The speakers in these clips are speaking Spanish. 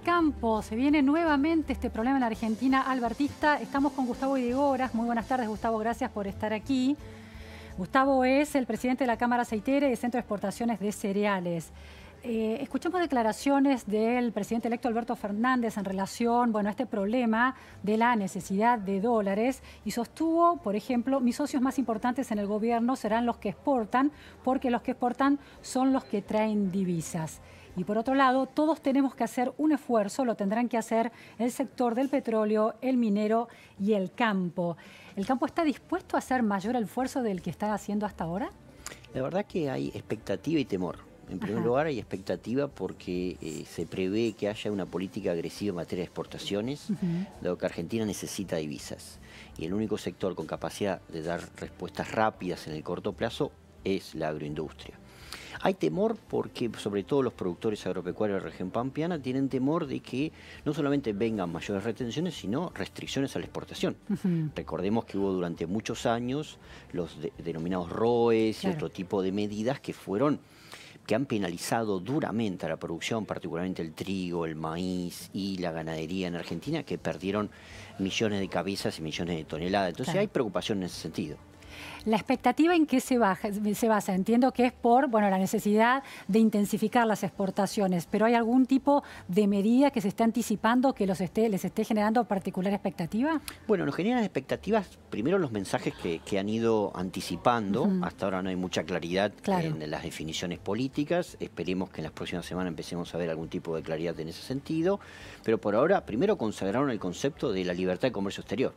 campo. Se viene nuevamente este problema en la Argentina albertista. Estamos con Gustavo Ydígoras. Muy buenas tardes, Gustavo. Gracias por estar aquí. Gustavo es el presidente de la Cámara Aceitera y del Centro de Exportaciones de Cereales. Escuchamos declaraciones del presidente electo Alberto Fernández en relación a este problema de la necesidad de dólares y sostuvo, por ejemplo, mis socios más importantes en el gobierno serán los que exportan, porque los que exportan son los que traen divisas. Y por otro lado, todos tenemos que hacer un esfuerzo, lo tendrán que hacer el sector del petróleo, el minero y el campo. ¿El campo está dispuesto a hacer mayor esfuerzo del que está haciendo hasta ahora? La verdad que hay expectativa y temor. En primer lugar, hay expectativa porque se prevé que haya una política agresiva en materia de exportaciones, dado que Argentina necesita divisas. Y el único sector con capacidad de dar respuestas rápidas en el corto plazo es la agroindustria. Hay temor porque, sobre todo los productores agropecuarios de la región pampeana, tienen temor de que no solamente vengan mayores retenciones, sino restricciones a la exportación. Recordemos que hubo durante muchos años los denominados ROEs y otro tipo de medidas que han penalizado duramente a la producción, particularmente el trigo, el maíz y la ganadería en Argentina, que perdieron millones de cabezas y millones de toneladas. Entonces hay preocupación en ese sentido. ¿La expectativa en qué se basa? Entiendo que es por la necesidad de intensificar las exportaciones, pero ¿hay algún tipo de medida que se esté anticipando que les esté generando particular expectativa? Bueno, nos generan expectativas, primero los mensajes que han ido anticipando. Hasta ahora no hay mucha claridad en las definiciones políticas. Esperemos que en las próximas semanas empecemos a ver algún tipo de claridad en ese sentido. Pero por ahora, primero consagraron el concepto de la libertad de comercio exterior.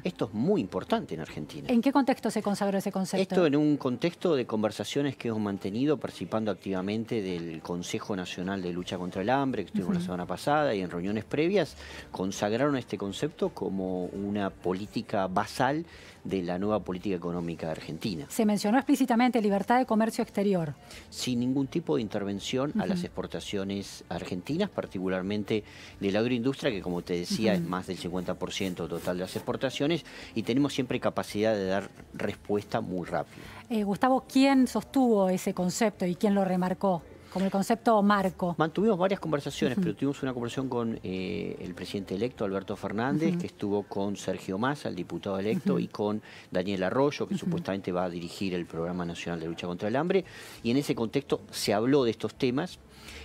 Esto es muy importante en Argentina. ¿En qué contexto se consagró ese concepto? Esto en un contexto de conversaciones que hemos mantenido participando activamente del Consejo Nacional de Lucha contra el Hambre, que estuvimos la semana pasada, y en reuniones previas, consagraron este concepto como una política basal de la nueva política económica de Argentina. Se mencionó explícitamente libertad de comercio exterior. Sin ningún tipo de intervención a las exportaciones argentinas, particularmente de la agroindustria, que como te decía es más del 50% total de las exportaciones, y tenemos siempre capacidad de dar respuesta muy rápida. Gustavo, ¿quién sostuvo ese concepto y quién lo remarcó como el concepto marco? Mantuvimos varias conversaciones, pero tuvimos una conversación con el presidente electo, Alberto Fernández, que estuvo con Sergio Massa, el diputado electo, y con Daniel Arroyo, que supuestamente va a dirigir el Programa Nacional de Lucha contra el Hambre. Y en ese contexto se habló de estos temas.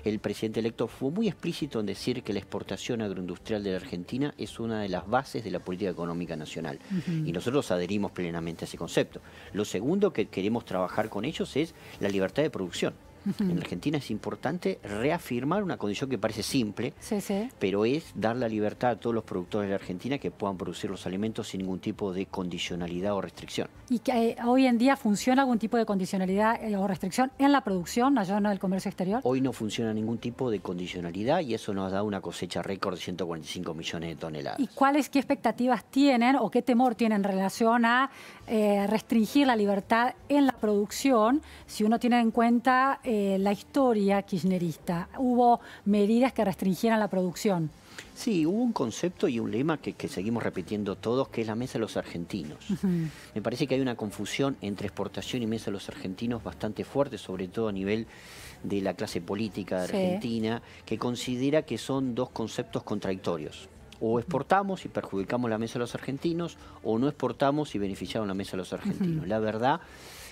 El presidente electo fue muy explícito en decir que la exportación agroindustrial de la Argentina es una de las bases de la política económica nacional. Y nosotros adherimos plenamente a ese concepto. Lo segundo que queremos trabajar con ellos es la libertad de producción. En Argentina es importante reafirmar una condición que parece simple, pero es dar la libertad a todos los productores de la Argentina que puedan producir los alimentos sin ningún tipo de condicionalidad o restricción. ¿Y que hoy en día funciona algún tipo de condicionalidad o restricción en la producción, allá en el comercio exterior? Hoy no funciona ningún tipo de condicionalidad y eso nos da una cosecha récord de 145 millones de toneladas. ¿Y qué expectativas tienen o qué temor tienen en relación a restringir la libertad en la producción si uno tiene en cuenta la historia kirchnerista? ¿Hubo medidas que restringieran la producción? Sí, hubo un concepto y un lema que seguimos repitiendo todos, que es la mesa de los argentinos. Me parece que hay una confusión entre exportación y mesa de los argentinos bastante fuerte, sobre todo a nivel de la clase política de Argentina, que considera que son dos conceptos contradictorios. O exportamos y perjudicamos la mesa de los argentinos, o no exportamos y beneficiamos la mesa de los argentinos. La verdad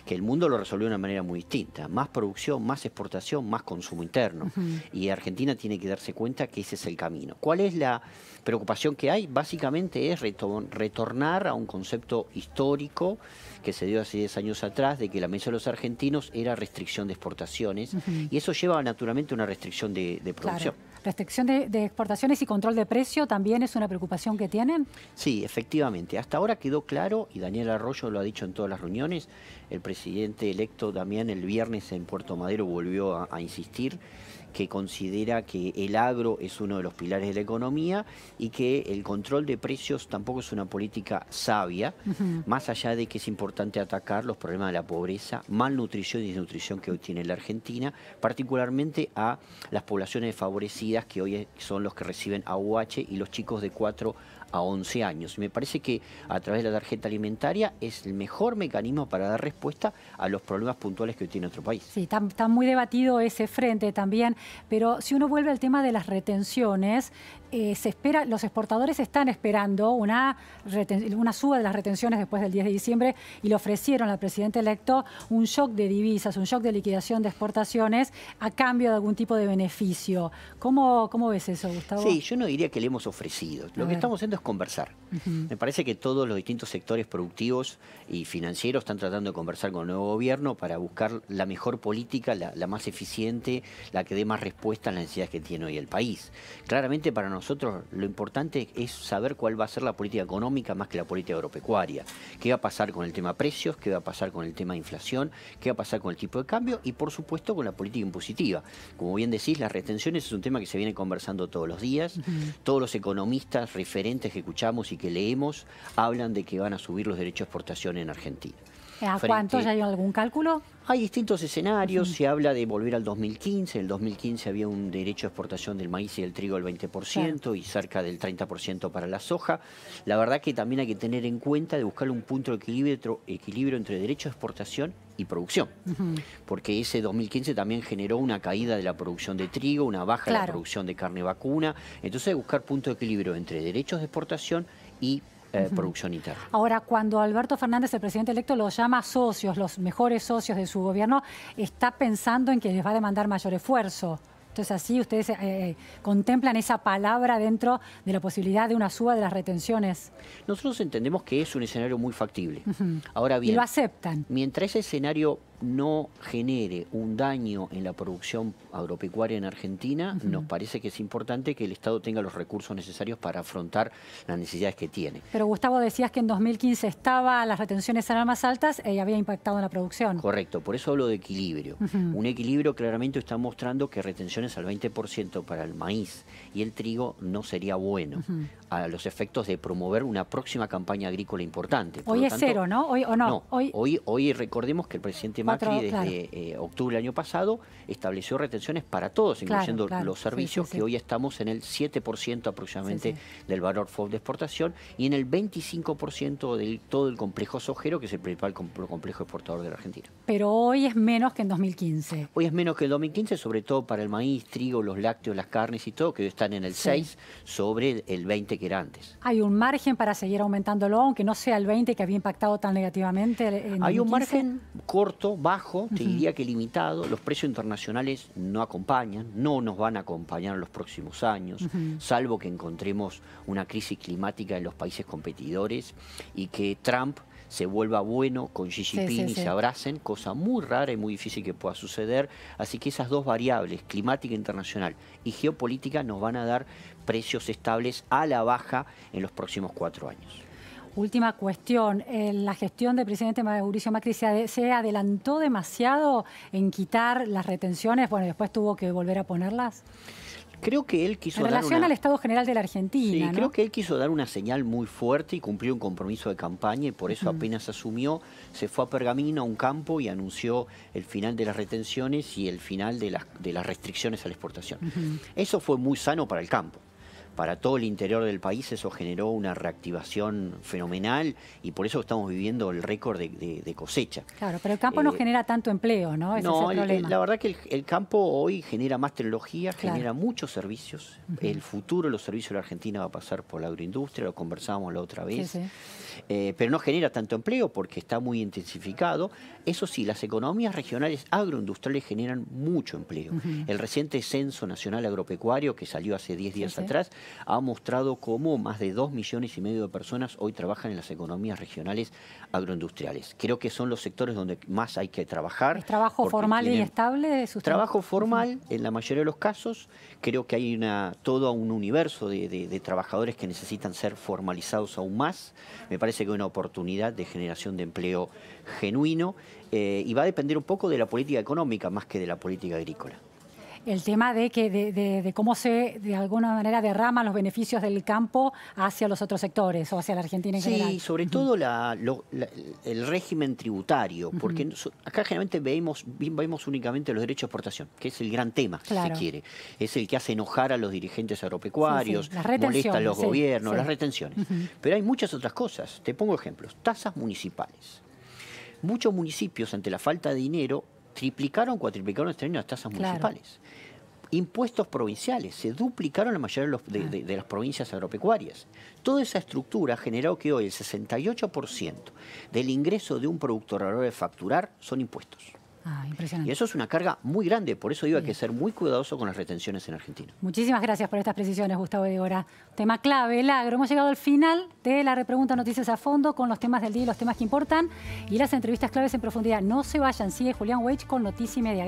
que el mundo lo resolvió de una manera muy distinta. Más producción, más exportación, más consumo interno. Y Argentina tiene que darse cuenta que ese es el camino. ¿Cuál es la preocupación que hay? Básicamente es retornar a un concepto histórico que se dio hace 10 años atrás, de que la mesa de los argentinos era restricción de exportaciones, y eso lleva naturalmente a una restricción de producción. Claro. ¿Restricción de exportaciones y control de precio también es una preocupación que tienen? Sí, efectivamente. Hasta ahora quedó claro, y Daniel Arroyo lo ha dicho en todas las reuniones, el presidente electo Damián el viernes en Puerto Madero volvió a insistir que considera que el agro es uno de los pilares de la economía y que el control de precios tampoco es una política sabia, más allá de que es importante atacar los problemas de la pobreza, malnutrición y desnutrición que hoy tiene la Argentina, particularmente a las poblaciones desfavorecidas, que hoy son los que reciben AUH, y los chicos de 4 a 11 años. Me parece que a través de la tarjeta alimentaria es el mejor mecanismo para dar respuesta a los problemas puntuales que hoy tiene nuestro país. Sí, está muy debatido ese frente también, pero si uno vuelve al tema de las retenciones, se espera, los exportadores están esperando una suba de las retenciones después del 10 de diciembre y le ofrecieron al presidente electo un shock de divisas, un shock de liquidación de exportaciones a cambio de algún tipo de beneficio. ¿Cómo ves eso, Gustavo? Sí, yo no diría que le hemos ofrecido. Lo que estamos haciendo es conversar. Me parece que todos los distintos sectores productivos y financieros están tratando de conversar con el nuevo gobierno para buscar la mejor política, la más eficiente, la que dé más respuesta a las necesidades que tiene hoy el país. Claramente para nosotros lo importante es saber cuál va a ser la política económica más que la política agropecuaria. ¿Qué va a pasar con el tema precios? ¿Qué va a pasar con el tema de inflación? ¿Qué va a pasar con el tipo de cambio? Y por supuesto con la política impositiva. Como bien decís, las retenciones es un tema que se viene conversando todos los días. Todos los economistas referentes que escuchamos y que leemos hablan de que van a subir los derechos de exportación en Argentina. ¿A cuánto? ¿Ya hay algún cálculo? Hay distintos escenarios, se habla de volver al 2015, en el 2015 había un derecho de exportación del maíz y del trigo del 20% y cerca del 30% para la soja. La verdad que también hay que tener en cuenta de buscar un punto de equilibrio entre derecho de exportación y producción, porque ese 2015 también generó una caída de la producción de trigo, una baja de la producción de carne vacuna, entonces hay que buscar punto de equilibrio entre derechos de exportación y producción interna. Ahora, cuando Alberto Fernández, el presidente electo, los llama socios, los mejores socios de su gobierno, está pensando en que les va a demandar mayor esfuerzo. Entonces, así ustedes contemplan esa palabra dentro de la posibilidad de una suba de las retenciones. Nosotros entendemos que es un escenario muy factible. Ahora bien, y lo aceptan. Mientras ese escenario no genere un daño en la producción agropecuaria en Argentina, nos parece que es importante que el Estado tenga los recursos necesarios para afrontar las necesidades que tiene. Pero Gustavo, decías que en 2015 las retenciones eran más altas y había impactado en la producción. Correcto, por eso hablo de equilibrio. Un equilibrio claramente está mostrando que retenciones al 20% para el maíz y el trigo no sería bueno a los efectos de promover una próxima campaña agrícola importante. Hoy es cero, ¿no? ¿Hoy o no? No, hoy recordemos que el presidente Macri desde octubre del año pasado estableció retenciones para todos, incluyendo los servicios, que hoy estamos en el 7% aproximadamente del valor FOB de exportación y en el 25% de todo el complejo sojero, que es el principal complejo exportador de la Argentina. Pero hoy es menos que en 2015. Hoy es menos que en 2015, sobre todo para el maíz, trigo, los lácteos, las carnes y todo, que hoy están en el 6 sobre el 20 que era antes. ¿Hay un margen para seguir aumentándolo, aunque no sea el 20 que había impactado tan negativamente en Hay 2015? un margen corto, bajo, te diría que limitado. Los precios internacionales no acompañan, no nos van a acompañar en los próximos años, salvo que encontremos una crisis climática en los países competidores y que Trump se vuelva bueno con Xi Jinping y se abracen, cosa muy rara y muy difícil que pueda suceder. Así que esas dos variables, climática internacional y geopolítica, nos van a dar precios estables a la baja en los próximos 4 años. Última cuestión, la gestión del presidente Mauricio Macri se adelantó demasiado en quitar las retenciones, bueno, después tuvo que volver a ponerlas. Creo que él quiso en relación al Estado General de la Argentina, ¿no? Creo que él quiso dar una señal muy fuerte y cumplir un compromiso de campaña y por eso apenas asumió, se fue a Pergamino, a un campo y anunció el final de las retenciones y el final de las restricciones a la exportación. Eso fue muy sano para el campo. Para todo el interior del país eso generó una reactivación fenomenal y por eso estamos viviendo el récord de cosecha. Claro, pero el campo no genera tanto empleo, ¿no? Ese es el problema. La verdad que el campo hoy genera más tecnología, genera muchos servicios. El futuro de los servicios de la Argentina va a pasar por la agroindustria, lo conversábamos la otra vez. Pero no genera tanto empleo porque está muy intensificado. Eso sí, las economías regionales agroindustriales generan mucho empleo. El reciente Censo Nacional Agropecuario, que salió hace 10 días atrás, ha mostrado cómo más de 2,5 millones de personas hoy trabajan en las economías regionales agroindustriales. Creo que son los sectores donde más hay que trabajar. ¿Es trabajo formal y estable? Trabajo formal, en la mayoría de los casos. Creo que hay todo un universo de trabajadores que necesitan ser formalizados aún más. Me parece que hay una oportunidad de generación de empleo genuino y va a depender un poco de la política económica más que de la política agrícola. el tema de cómo se, de alguna manera, derraman los beneficios del campo hacia los otros sectores o hacia la Argentina en general. Sí, sobre todo el régimen tributario, porque acá generalmente vemos únicamente los derechos de exportación, que es el gran tema, si se quiere. Es el que hace enojar a los dirigentes agropecuarios, molesta a los gobiernos, las retenciones. Pero hay muchas otras cosas. Te pongo ejemplos. Tasas municipales. Muchos municipios, ante la falta de dinero, triplicaron, cuatriplicaron este año las tasas municipales. Impuestos provinciales, se duplicaron la mayoría de las provincias agropecuarias. Toda esa estructura ha generado que hoy el 68% del ingreso de un productor a la hora de facturar son impuestos. Impresionante. Y eso es una carga muy grande, por eso digo que hay que ser muy cuidadoso con las retenciones en Argentina. Muchísimas gracias por estas precisiones, Gustavo Eydegora. Tema clave, el agro. Hemos llegado al final de la repregunta Noticias a Fondo con los temas del día y los temas que importan y las entrevistas claves en profundidad. No se vayan, sigue Julián Weich con Noticia y Media.